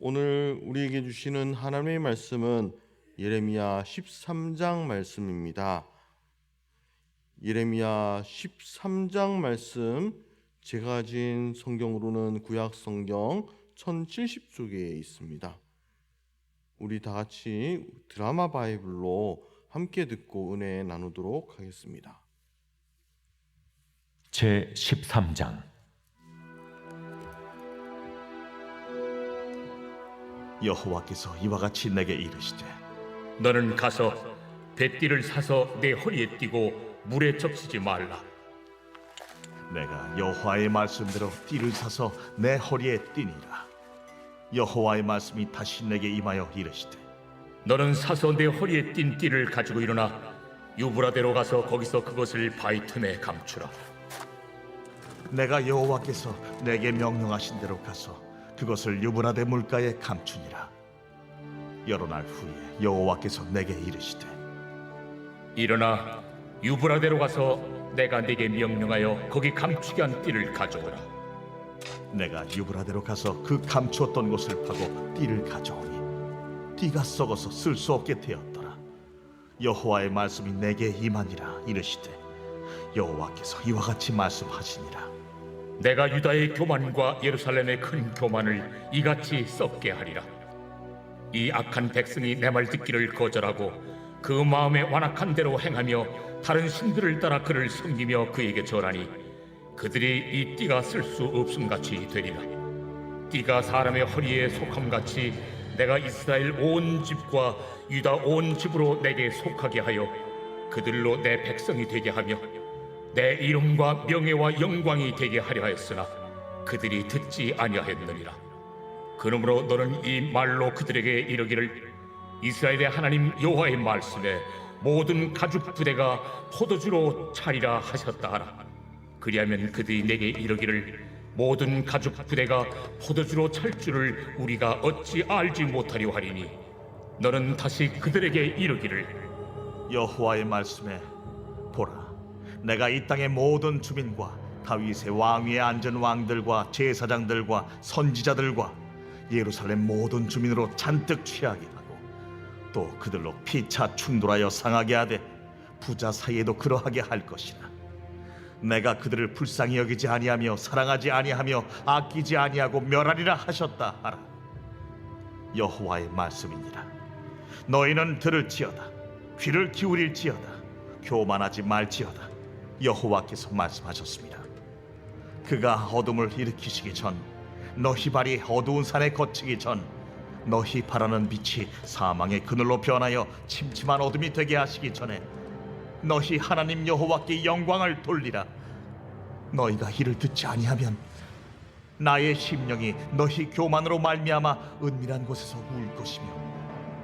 오늘 우리에게 주시는 하나님의 말씀은 예레미야 13장 말씀입니다. 예레미야 13장 말씀, 제가 가진 성경으로는 구약 성경 1070쪽에 있습니다. 우리 다 같이 드라마 바이블로 함께 듣고 은혜 나누도록 하겠습니다. 제 13장. 여호와께서 이와 같이 내게 이르시되, 너는 가서 뱃띠를 사서 내 허리에 띠고 물에 적시지 말라. 내가 여호와의 말씀대로 띠를 사서 내 허리에 띠니라. 여호와의 말씀이 다시 내게 임하여 이르시되, 너는 사서 내 허리에 띈 띠를 가지고 일어나 유브라데로 가서 거기서 그것을 바위 틈에 감추라. 내가 여호와께서 내게 명령하신 대로 가서 그것을 유브라데 물가에 감추니라. 여러 날 후에 여호와께서 내게 이르시되, 일어나 유브라데로 가서 내가 네게 명령하여 거기 감추게 한 띠를 가져오라. 내가 유브라데로 가서 그 감추었던 곳을 파고 띠를 가져오니 띠가 썩어서 쓸 수 없게 되었더라. 여호와의 말씀이 내게 임하니라. 이르시되, 여호와께서 이와 같이 말씀하시니라. 내가 유다의 교만과 예루살렘의 큰 교만을 이같이 썩게 하리라. 이 악한 백성이 내 말 듣기를 거절하고 그 마음에 완악한 대로 행하며 다른 신들을 따라 그를 섬기며 그에게 절하니 그들이 이 띠가 쓸 수 없음같이 되리라. 띠가 사람의 허리에 속함같이 내가 이스라엘 온 집과 유다 온 집으로 내게 속하게 하여 그들로 내 백성이 되게 하며 내 이름과 명예와 영광이 되게 하려 하였으나 그들이 듣지 아니하였느니라. 그러므로 너는 이 말로 그들에게 이르기를, 이스라엘의 하나님 여호와의 말씀에 모든 가죽 부대가 포도주로 차리라 하셨다 하라. 그리하면 그들이 내게 이르기를, 모든 가죽 부대가 포도주로 찰 줄을 우리가 어찌 알지 못하려 하리니 너는 다시 그들에게 이르기를, 여호와의 말씀에 보라, 내가 이 땅의 모든 주민과 다윗의 왕위에 앉은 왕들과 제사장들과 선지자들과 예루살렘 모든 주민으로 잔뜩 취하게 하고 또 그들로 피차 충돌하여 상하게 하되 부자 사이에도 그러하게 할 것이라. 내가 그들을 불쌍히 여기지 아니하며 사랑하지 아니하며 아끼지 아니하고 멸하리라 하셨다 하라. 여호와의 말씀이니라. 너희는 들을지어다. 귀를 기울일지어다. 교만하지 말지어다. 여호와께서 말씀하셨습니다. 그가 어둠을 일으키시기 전, 너희 발이 어두운 산에 거치기 전, 너희 바라는 빛이 사망의 그늘로 변하여 침침한 어둠이 되게 하시기 전에 너희 하나님 여호와께 영광을 돌리라. 너희가 이를 듣지 아니하면 나의 심령이 너희 교만으로 말미암아 은밀한 곳에서 울 것이며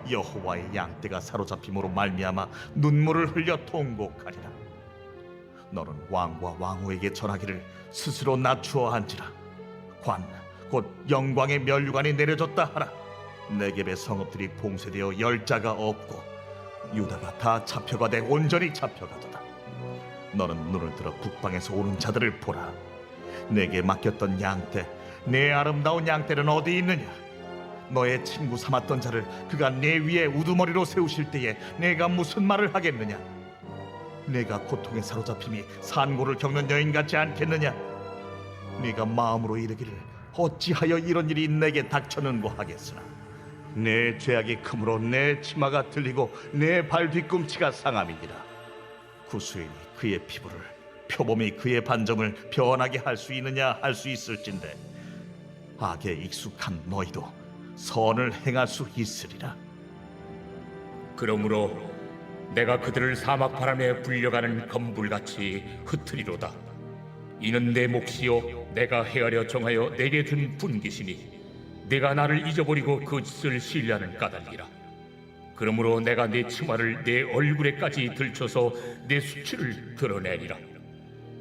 여호와의 양떼가 사로잡힘으로 말미암아 눈물을 흘려 통곡하리라. 너는 왕과 왕후에게 전하기를, 스스로 낮추어 앉으라. 관 곧 영광의 면류관이 내려졌다 하라. 네겝의 성읍들이 봉쇄되어 열자가 없고 유다가 다 잡혀가되 온전히 잡혀가도다. 너는 눈을 들어 북방에서 오는 자들을 보라. 내게 맡겼던 양떼, 내 아름다운 양떼는 어디 있느냐? 너의 친구 삼았던 자를 그가 내 위에 우두머리로 세우실 때에 내가 무슨 말을 하겠느냐? 내가 고통에 사로잡힘이 산고를 겪는 여인 같지 않겠느냐? 네가 마음으로 이르기를, 어찌하여 이런 일이 내게 닥쳤는고 하겠으나 내 죄악이 크므로 내 치마가 들리고 내 발 뒤꿈치가 상함이니라. 구수인이 그의 피부를, 표범이 그의 반점을 변하게 할 수 있느냐 할 수 있을진데 악에 익숙한 너희도 선을 행할 수 있으리라. 그러므로 내가 그들을 사막 바람에 불려가는 검불같이 흩으리로다. 이는 내 몫이요 내가 헤아려 정하여 내게 준 분깃이니 내가 나를 잊어버리고 그 짓을 신뢰하는 까닭이라. 그러므로 내가 내 치마를 내 얼굴에까지 들쳐서 내 수치를 드러내리라.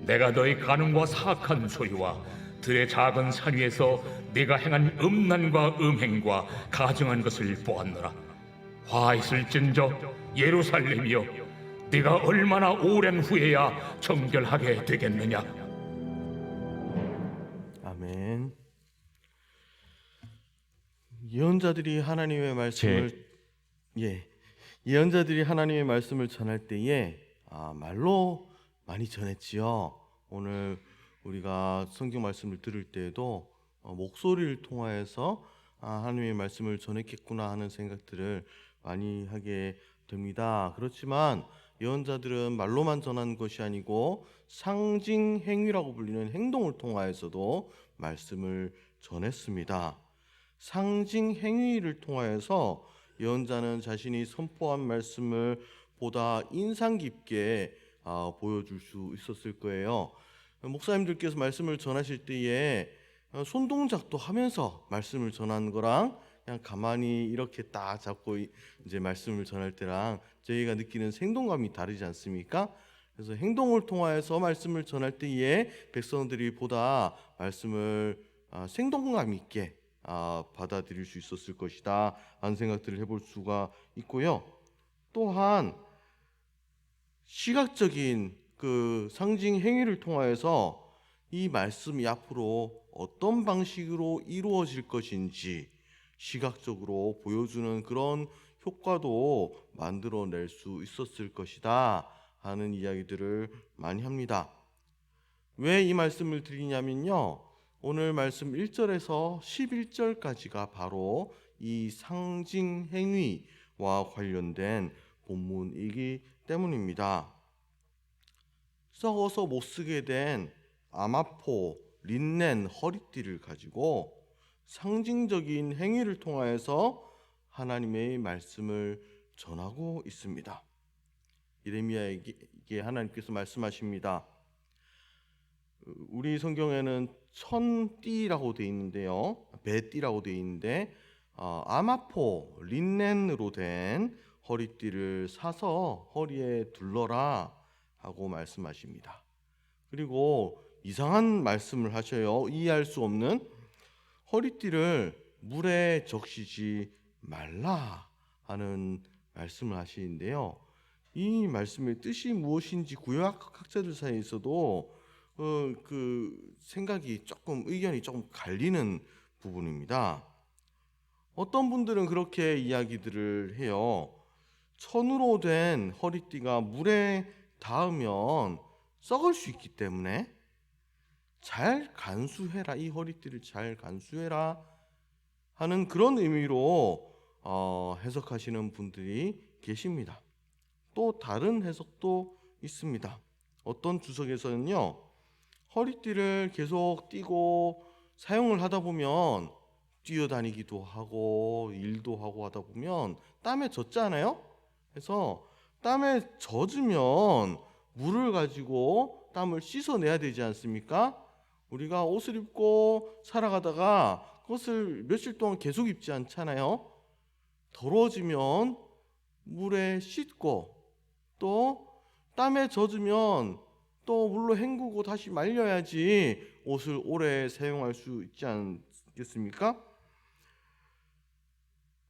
내가 너의 간음과 사악한 소유와 들의 작은 산 위에서 내가 행한 음란과 음행과 가증한 것을 보았노라. 화 있을진저 예루살렘이여, 네가 얼마나 오랜 후에야 정결하게 되겠느냐. 아멘. 예언자들이 하나님의 말씀을 예언자들이 하나님의 말씀을 전할 때에 말로 많이 전했지요. 오늘 우리가 성경 말씀을 들을 때에도 목소리를 통하여서 하나님의 말씀을 전했겠구나 하는 생각들을 많이 하게 됩니다. 그렇지만 예언자들은 말로만 전한 것이 아니고 상징 행위라고 불리는 행동을 통하여서도 말씀을 전했습니다. 상징 행위를 통하여서 예언자는 자신이 선포한 말씀을 보다 인상 깊게 보여줄 수 있었을 거예요. 목사님들께서 말씀을 전하실 때에 손동작도 하면서 말씀을 전하는 거랑 그냥 가만히 이렇게 딱 잡고 이제 말씀을 전할 때랑 저희가 느끼는 생동감이 다르지 않습니까? 그래서 행동을 통하여서 말씀을 전할 때에 백성들이 보다 말씀을 생동감 있게 받아들일 수 있었을 것이다 하는 생각들을 해볼 수가 있고요. 또한 시각적인 그 상징 행위를 통하여서 이 말씀이 앞으로 어떤 방식으로 이루어질 것인지 시각적으로 보여주는 그런 효과도 만들어낼 수 있었을 것이다 하는 이야기들을 많이 합니다. 왜 이 말씀을 드리냐면요, 오늘 말씀 1절에서 11절까지가 바로 이 상징 행위와 관련된 본문이기 때문입니다. 썩어서 못 쓰게 된 아마포, 린넨 허리띠를 가지고 상징적인 행위를 통하여서 하나님의 말씀을 전하고 있습니다. 예레미야에게 하나님께서 말씀하십니다. 우리 성경에는 천띠라고 되어 있는데요, 배띠라고 되어 있는데 아마포, 린넨으로 된 허리띠를 사서 허리에 둘러라 하고 말씀하십니다. 그리고 이상한 말씀을 하셔요. 이해할 수 없는 허리띠를 물에 적시지 말라 하는 말씀을 하시는데요. 이 말씀의 뜻이 무엇인지 구약학자들 사이에서도 그 생각이 의견이 조금 갈리는 부분입니다. 어떤 분들은 그렇게 이야기들을 해요. 천으로 된 허리띠가 물에 닿으면 썩을 수 있기 때문에 잘 간수해라, 이 허리띠를 잘 간수해라 하는 그런 의미로 해석하시는 분들이 계십니다. 또 다른 해석도 있습니다. 어떤 주석에서는요, 허리띠를 계속 띠고 사용을 하다 보면 뛰어다니기도 하고 일도 하고 하다 보면 땀에 젖잖아요. 그래서 땀에 젖으면 물을 가지고 땀을 씻어내야 되지 않습니까? 우리가 옷을 입고 살아가다가 그것을 며칠 동안 계속 입지 않잖아요. 더러워지면 물에 씻고 또 땀에 젖으면 또 물로 헹구고 다시 말려야지 옷을 오래 사용할 수 있지 않겠습니까?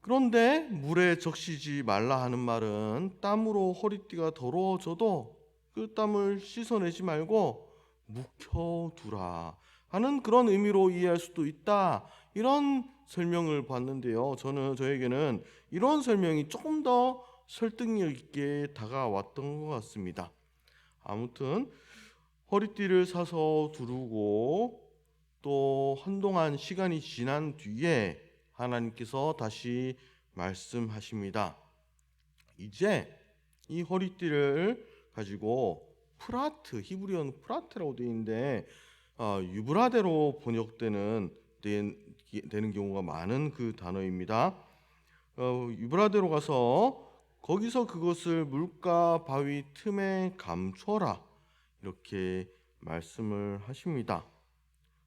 그런데 물에 적시지 말라 하는 말은 땀으로 허리띠가 더러워져도 그 땀을 씻어내지 말고 묵혀두라 하는 그런 의미로 이해할 수도 있다, 이런 설명을 봤는데요. 저에게는 이런 설명이 조금 더 설득력 있게 다가왔던 것 같습니다. 아무튼 허리띠를 사서 두르고 또 한동안 시간이 지난 뒤에 하나님께서 다시 말씀하십니다. 이제 이 허리띠를 가지고 히브리어는 프라트라고 되어 있는데 유브라데로 번역되는 되는 경우가 많은 그 단어입니다. 유브라데로 가서 거기서 그것을 물가 바위 틈에 감춰라 이렇게 말씀을 하십니다.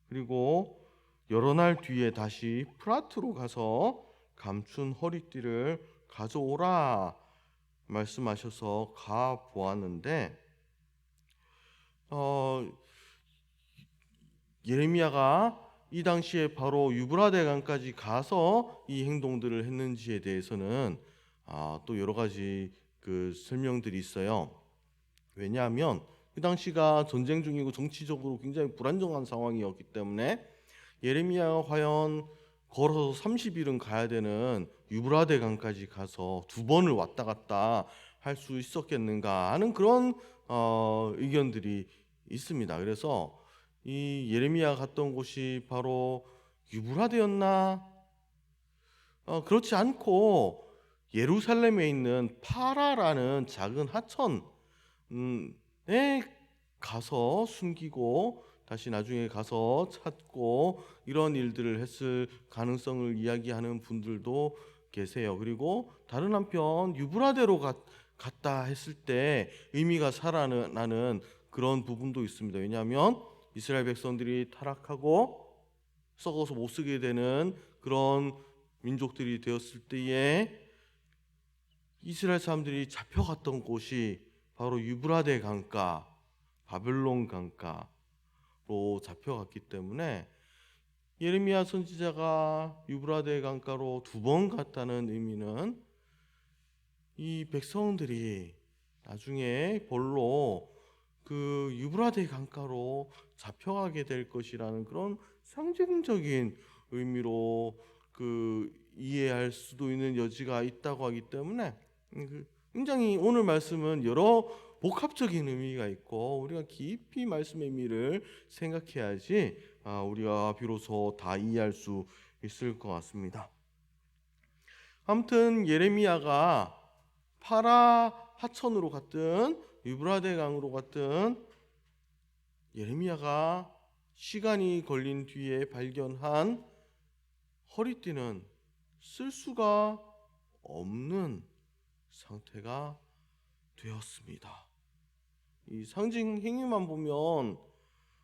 그리고 여러 날 뒤에 다시 프라트로 가서 감춘 허리띠를 가져오라 말씀하셔서 가 보았는데 예레미야가 이 당시에 바로 유브라데 강까지 가서 이 행동들을 했는지에 대해서는 또 여러 가지 그 설명들이 있어요. 왜냐하면 그 당시가 전쟁 중이고 정치적으로 굉장히 불안정한 상황이었기 때문에 예레미야가 과연 걸어서 30일은 가야 되는 유브라데 강까지 가서 2번을 왔다 갔다 할 수 있었겠는가 하는 그런 의견들이 있습니다. 그래서 이 예레미야 갔던 곳이 바로 유브라데였나? 그렇지 않고 예루살렘에 있는 파라라는 작은 하천에 가서 숨기고 다시 나중에 가서 찾고 이런 일들을 했을 가능성을 이야기하는 분들도 계세요. 그리고 다른 한편 유브라데로 갔다 했을 때 의미가 살아나는 그런 부분도 있습니다. 왜냐하면 이스라엘 백성들이 타락하고 썩어서 못 쓰게 되는 그런 민족들이 되었을 때에 이스라엘 사람들이 잡혀갔던 곳이 바로 유브라데 강가, 바벨론 강가로 잡혀갔기 때문에 예레미야 선지자가 유브라데 강가로 2번 갔다는 의미는 이 백성들이 나중에 벌로 그 유브라데 강가로 잡혀가게 될 것이라는 그런 상징적인 의미로 그 이해할 수도 있는 여지가 있다고 하기 때문에 굉장히 오늘 말씀은 여러 복합적인 의미가 있고 우리가 깊이 말씀의 의미를 생각해야지 우리가 비로소 다 이해할 수 있을 것 같습니다. 아무튼 예레미야가 파라 하천으로 갔든 유브라데 강으로 갔든 예레미야가 시간이 걸린 뒤에 발견한 허리띠는 쓸 수가 없는 상태가 되었습니다. 이 상징 행위만 보면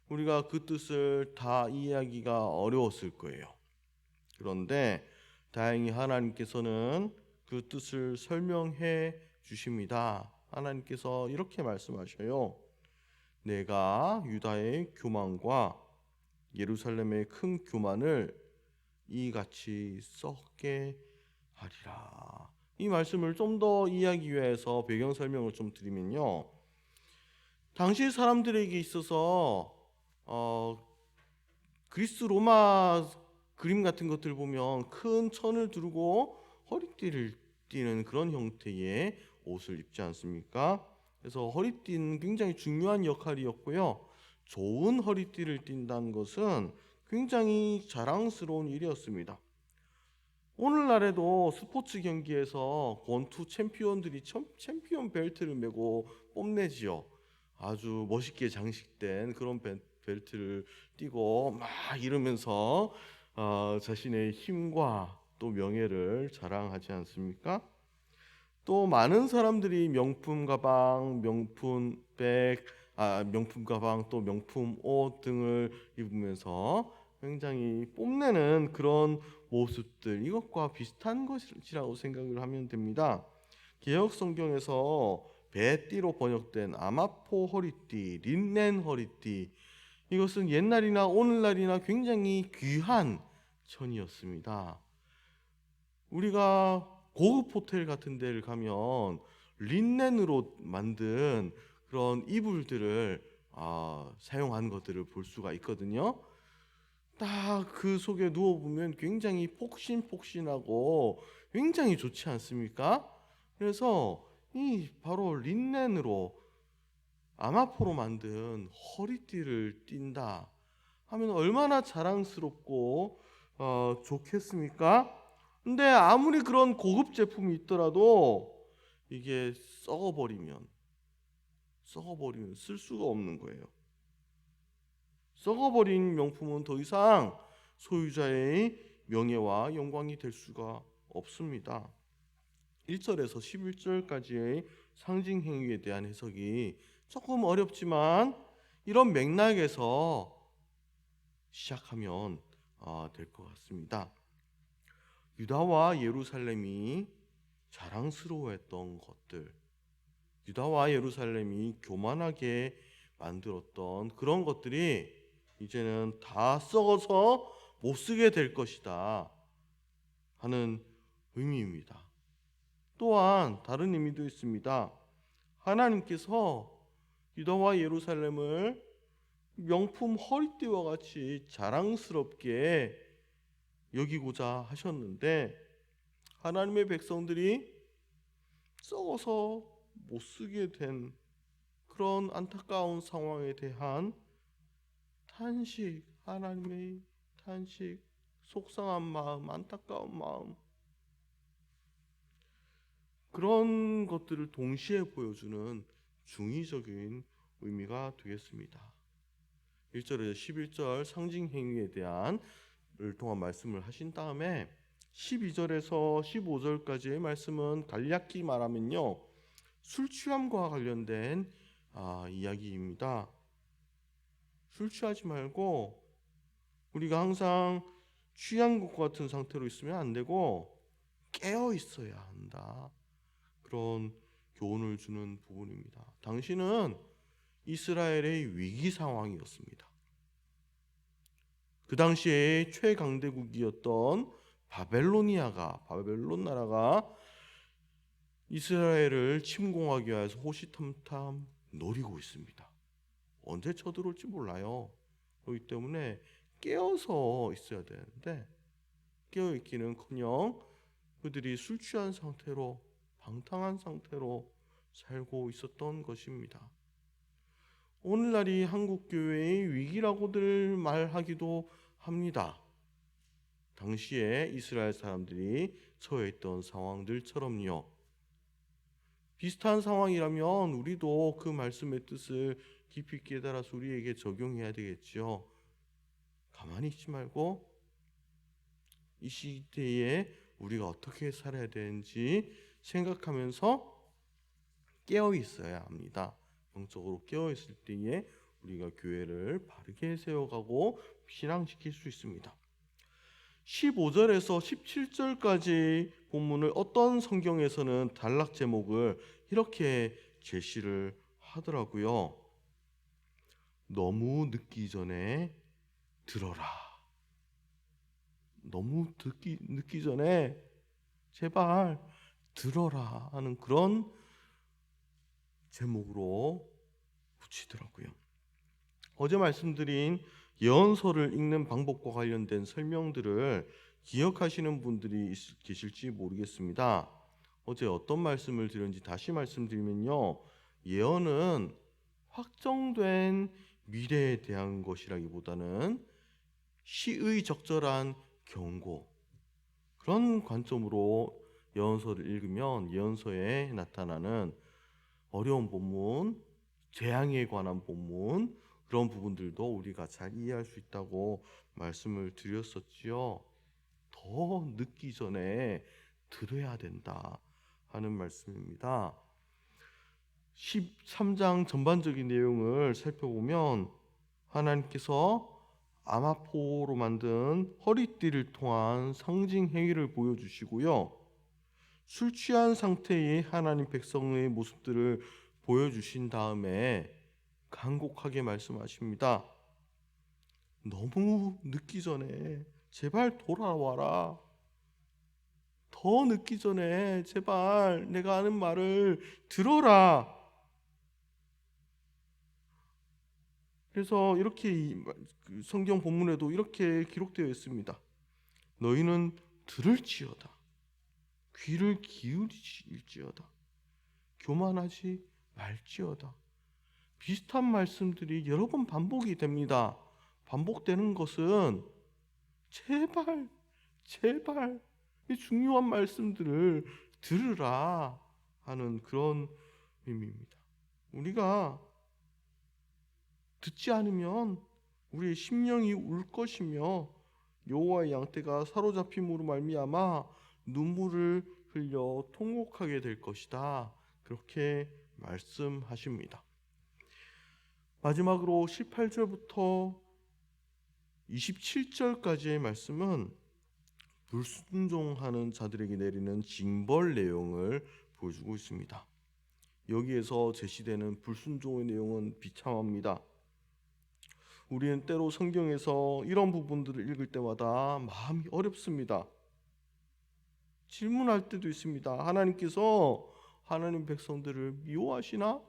우리가 그 뜻을 다 이해하기가 어려웠을 거예요. 그런데 다행히 하나님께서는 그 뜻을 설명해 주십니다. 하나님께서 이렇게 말씀하셔요. 내가 유다의 교만과 예루살렘의 큰 교만을 이같이 썩게 하리라. 이 말씀을 좀 더 이해하기 위해서 배경 설명을 좀 드리면요. 당시 사람들에게 있어서 그리스 로마 그림 같은 것들 보면 큰 천을 두르고 허리띠를 띠는 그런 형태의 옷을 입지 않습니까? 그래서 허리띠는 굉장히 중요한 역할이었고요. 좋은 허리띠를 띈다는 것은 굉장히 자랑스러운 일이었습니다. 오늘날에도 스포츠 경기에서 권투 챔피언들이 챔피언 벨트를 메고 뽐내지요. 아주 멋있게 장식된 그런 벨트를 띠고 막 이러면서 자신의 힘과 또 명예를 자랑하지 않습니까? 또 많은 사람들이 명품 가방, 명품 백, 명품 가방 또 명품 옷 등을 입으면서 굉장히 뽐내는 그런 모습들, 이것과 비슷한 것이라고 생각을 하면 됩니다. 개역 성경에서 배띠로 번역된 아마포 허리띠, 린넨 허리띠, 이것은 옛날이나 오늘날이나 굉장히 귀한 천이었습니다. 우리가 고급 호텔 같은 데를 가면 린넨으로 만든 그런 이불들을 사용한 것들을 볼 수가 있거든요. 딱 그 속에 누워보면 굉장히 폭신폭신하고 굉장히 좋지 않습니까? 그래서 이 바로 린넨으로 아마포로 만든 허리띠를 띈다 하면 얼마나 자랑스럽고 좋겠습니까? 근데 아무리 그런 고급 제품이 있더라도 이게 썩어버리면 쓸 수가 없는 거예요. 썩어버린 명품은 더 이상 소유자의 명예와 영광이 될 수가 없습니다. 1절에서 11절까지의 상징 행위에 대한 해석이 조금 어렵지만 이런 맥락에서 시작하면 될 것 같습니다. 유다와 예루살렘이 자랑스러워했던 것들, 유다와 예루살렘이 교만하게 만들었던 그런 것들이 이제는 다 썩어서 못 쓰게 될 것이다 하는 의미입니다. 또한 다른 의미도 있습니다. 하나님께서 유다와 예루살렘을 명품 허리띠와 같이 자랑스럽게 여기고자 하셨는데 하나님의 백성들이 썩어서 못 쓰게 된 그런 안타까운 상황에 대한 탄식, 하나님의 탄식, 속상한 마음, 안타까운 마음, 그런 것들을 동시에 보여주는 중의적인 의미가 되겠습니다. 1절에서 11절 상징 행위에 대한 을 통한 말씀을 하신 다음에 12절에서 15절까지의 말씀은 간략히 말하면요, 술 취함과 관련된 이야기입니다. 술 취하지 말고 우리가 항상 취한 것 같은 상태로 있으면 안 되고 깨어 있어야 한다. 그런 교훈을 주는 부분입니다. 당시는 이스라엘의 위기 상황이었습니다. 그 당시에 최강대국이었던 바벨론 나라가 이스라엘을 침공하기 위해서 호시탐탐 노리고 있습니다. 언제 쳐들어올지 몰라요. 그렇기 때문에 깨어서 있어야 되는데 깨어있기는커녕 그들이 술 취한 상태로, 방탕한 상태로 살고 있었던 것입니다. 오늘날이 한국교회의 위기라고들 말하기도 합니다. 당시에 이스라엘 사람들이 처해 있던 상황들처럼요. 비슷한 상황이라면 우리도 그 말씀의 뜻을 깊이 깨달아서 우리에게 적용해야 되겠죠. 가만히 있지 말고 이 시대에 우리가 어떻게 살아야 되는지 생각하면서 깨어 있어야 합니다. 영적으로 깨어 있을 때에 우리가 교회를 바르게 세워가고 신앙시킬 수 있습니다. 15절에서 17절까지 본문을 어떤 성경에서는 단락 제목을 이렇게 제시를 하더라고요. 너무 늦기 전에 들어라. 너무 늦기 전에 제발 들어라 하는 그런 제목으로 붙이더라고요. 어제 말씀드린 예언서를 읽는 방법과 관련된 설명들을 기억하시는 분들이 계실지 모르겠습니다. 어제 어떤 말씀을 드렸는지 다시 말씀드리면요, 예언은 확정된 미래에 대한 것이라기보다는 시의 적절한 경고, 그런 관점으로 예언서를 읽으면 예언서에 나타나는 어려운 본문, 재앙에 관한 본문, 그런 부분들도 우리가 잘 이해할 수 있다고 말씀을 드렸었지요. 더 늦기 전에 들어야 된다 하는 말씀입니다. 13장 전반적인 내용을 살펴보면 하나님께서 아마포로 만든 허리띠를 통한 상징 행위를 보여주시고요, 술 취한 상태의 하나님 백성의 모습들을 보여주신 다음에 간곡하게 말씀하십니다. 너무 늦기 전에 제발 돌아와라. 더 늦기 전에 제발 내가 하는 말을 들어라. 그래서 이렇게 성경 본문에도 이렇게 기록되어 있습니다. 너희는 들을지어다. 귀를 기울일지어다. 교만하지 말지어다. 비슷한 말씀들이 여러 번 반복이 됩니다. 반복되는 것은 제발 이 중요한 말씀들을 들으라 하는 그런 의미입니다. 우리가 듣지 않으면 우리의 심령이 울 것이며 여호와의 양떼가 사로잡힘으로 말미암아 눈물을 흘려 통곡하게 될 것이다. 그렇게 말씀하십니다. 마지막으로 18절부터 27절까지의 말씀은 불순종하는 자들에게 내리는 징벌 내용을 보여주고 있습니다. 여기에서 제시되는 불순종의 내용은 비참합니다. 우리는 때로 성경에서 이런 부분들을 읽을 때마다 마음이 어렵습니다. 질문할 때도 있습니다. 하나님께서 하나님 백성들을 미워하시나?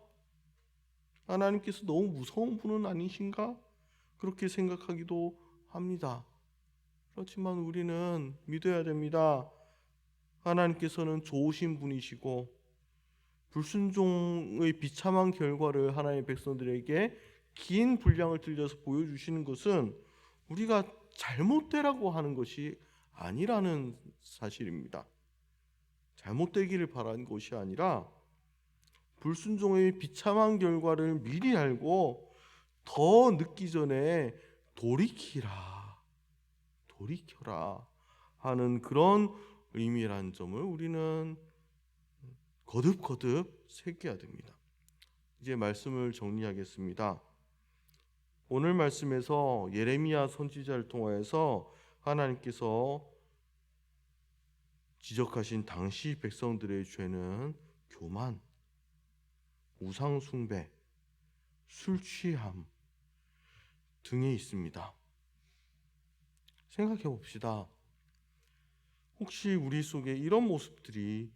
하나님께서 너무 무서운 분은 아니신가? 그렇게 생각하기도 합니다. 그렇지만 우리는 믿어야 됩니다. 하나님께서는 좋으신 분이시고 불순종의 비참한 결과를 하나님의 백성들에게 긴 분량을 들려서 보여주시는 것은 우리가 잘못되라고 하는 것이 아니라는 사실입니다. 잘못되기를 바라는 것이 아니라 불순종의 비참한 결과를 미리 알고 더 늦기 전에 돌이켜라 하는 그런 의미라는 점을 우리는 거듭거듭 새겨야 됩니다. 이제 말씀을 정리하겠습니다. 오늘 말씀에서 예레미야 선지자를 통하여서 하나님께서 지적하신 당시 백성들의 죄는 교만, 우상 숭배, 술 취함 등에 있습니다. 생각해 봅시다. 혹시 우리 속에 이런 모습들이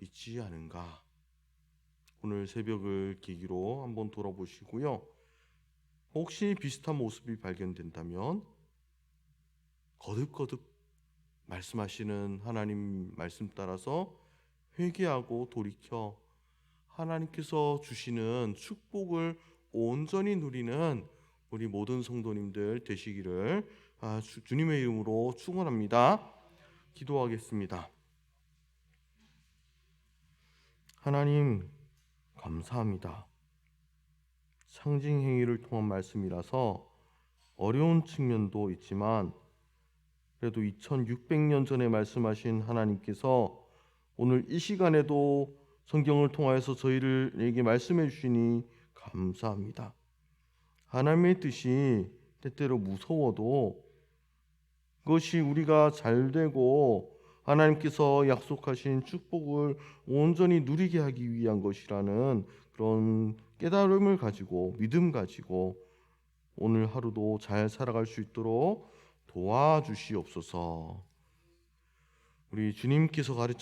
있지 않은가? 오늘 새벽을 계기로 한번 돌아보시고요. 혹시 비슷한 모습이 발견된다면 거듭거듭 말씀하시는 하나님 말씀 따라서 회개하고 돌이켜 하나님께서 주시는 축복을 온전히 누리는 우리 모든 성도님들 되시기를 주님의 이름으로 축원합니다. 기도하겠습니다. 하나님 감사합니다. 상징 행위를 통한 말씀이라서 어려운 측면도 있지만 그래도 2600년 전에 말씀하신 하나님께서 오늘 이 시간에도 성경을 통하여서 저희들에게 말씀해 주시니 감사합니다. 하나님의 뜻이 때때로 무서워도 그것이 우리가 잘되고 하나님께서 약속하신 축복을 온전히 누리게 하기 위한 것이라는 그런 깨달음을 가지고 믿음 가지고 오늘 하루도 잘 살아갈 수 있도록 도와주시옵소서. 우리 주님께서 가르쳐